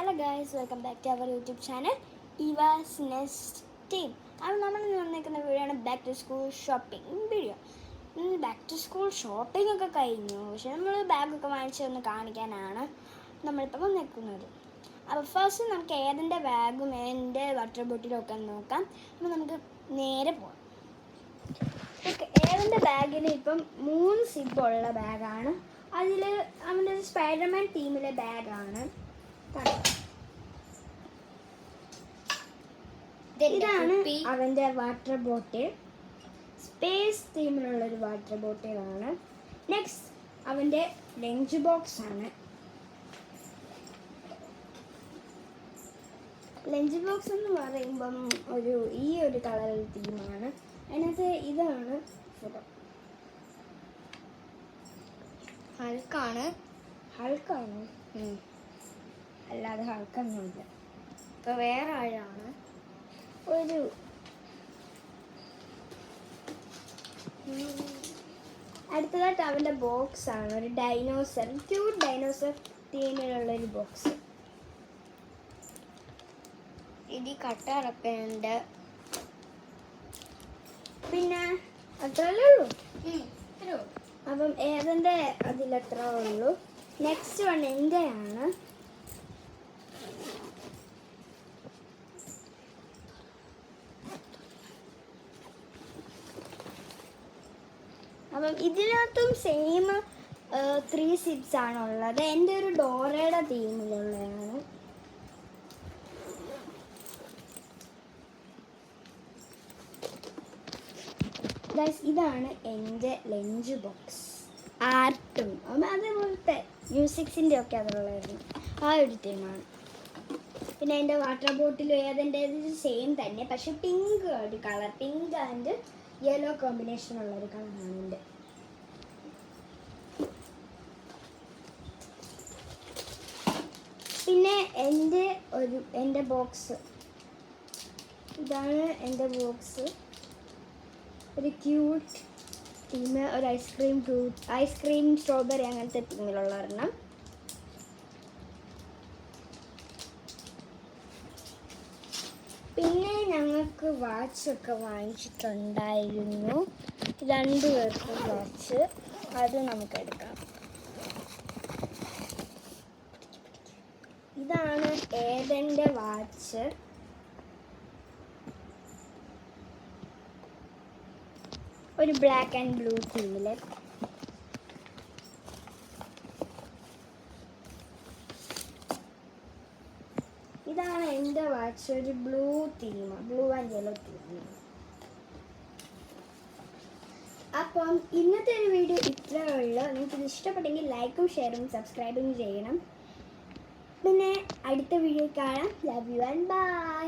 Hello guys, welcome back to our YouTube channel Eva's Nest Team. അപ്പോൾ നമ്മൾ വന്നിരിക്കുന്ന video ആണ് back to school shopping video. Back to school shopping ഒക്കെ കഴിഞ്ഞു, പക്ഷെ നമ്മൾ ബാഗൊക്കെ വാങ്ങിച്ച് ഒന്ന് കാണിക്കാനാണ് നമ്മളിപ്പോൾ വന്നിരിക്കുന്നത്. അപ്പോൾ ഫസ്റ്റ് നമുക്ക് ഏതിൻ്റെ ബാഗും ഏതിൻ്റെ വാട്ടർ ബോട്ടിലും ഒക്കെ നോക്കാം. അപ്പോൾ നമുക്ക് നേരെ പോകാം. ഓക്കെ, ഏതിൻ്റെ ബാഗിന് ഇപ്പം 3 സിബുള്ള ബാഗാണ്. അതിൽ അവൻ്റെ സ്പൈഡർമാൻ തീമിലെ ബാഗാണ്. ഇതാണ് അവൻ്റെ വാട്ടർ ബോട്ടിൽ, സ്പേസ് തീമിലുള്ളൊരു വാട്ടർ ബോട്ടിലാണ്. നെക്സ്റ്റ് അവൻ്റെ ലഞ്ച് ബോക്സ് ആണ്. ലഞ്ച് ബോക്സ് എന്ന് പറയുമ്പം ഈ ഒരു കളർ തീമാണ്. അതിനകത്ത് ഇതാണ് ഫോട്ടോ. ഹൾക്കാണ്. അല്ലാതെ ഹൾക്കൊന്നുമില്ല. ഇപ്പോൾ വേറെ ആഴാണ്. അടുത്തതായിട്ട് അവൻ്റെ ബോക്സ് ആണ്. ഒരു ഡൈനോസർ, ക്യൂട്ട് ഡൈനോസർ തീമിലുള്ളൊരു ബോക്സ്. ഇത് കട്ടറൊക്കെ ഉണ്ട്. പിന്നെ അത്രയല്ലേ ഉള്ളൂ. അപ്പം ഏതിൻ്റെ അതിലത്ര ഉള്ളൂ. നെക്സ്റ്റ് വൺ എൻ്റെ ആണ്. അപ്പം ഇതിനകത്തും സെയിം 3 സിബ്സ് ആണുള്ളത്. എൻ്റെ ഒരു ഡോറയുടെ തീമിലുള്ളതാണ്. ഇതാണ് എൻ്റെ ലഞ്ച് ബോക്സ്. ആർട്ടും അതേപോലത്തെ മ്യൂസിക്സിൻ്റെ ഒക്കെ അതിലുള്ളതായിരുന്നു. ആ ഒരു തീമാണ്. പിന്നെ എൻ്റെ വാട്ടർ ബോട്ടിൽ ഏതിൻ്റെ സെയിം തന്നെ, പക്ഷെ പിങ്ക് ഒരു colour, pink and yellow combination ഉള്ളൊരു കളറാണ് എൻ്റെ. പിന്നെ എൻ്റെ ബോക്സ് ഇതാണ്. എൻ്റെ ബോക്സ് ഒരു ക്യൂട്ട് തീം, ഒരു ഐസ്ക്രീം സ്ട്രോബെറി അങ്ങനത്തെ തീമിലുള്ള ഒരെണ്ണം. പിന്നെ ഞങ്ങൾക്ക് വാച്ചൊക്കെ വാങ്ങിച്ചിട്ടുണ്ടായിരുന്നു, 2 പേർക്കും വാച്ച്. അത് നമുക്കെടുക്കാം. ഇതാണ് ഏതൻ്റെ വാച്ച്. ഒരു ബ്ലാക്ക് ആൻഡ് ബ്ലൂ തീമില്. ഇതാണ് എൻ്റെ വാച്ച്, ഒരു ബ്ലൂ ആൻഡ് യെല്ലോ തീം. അപ്പം ഇന്നത്തെ ഒരു വീഡിയോ ഇത്രയേ ഉള്ളൂ. നിങ്ങൾക്ക് ഇത് ഇഷ്ടപ്പെട്ടെങ്കിൽ ലൈക്കും ഷെയറും സബ്സ്ക്രൈബും ചെയ്യണം. പിന്നെ അടുത്ത വീഡിയോ കാണാം. Love you and by.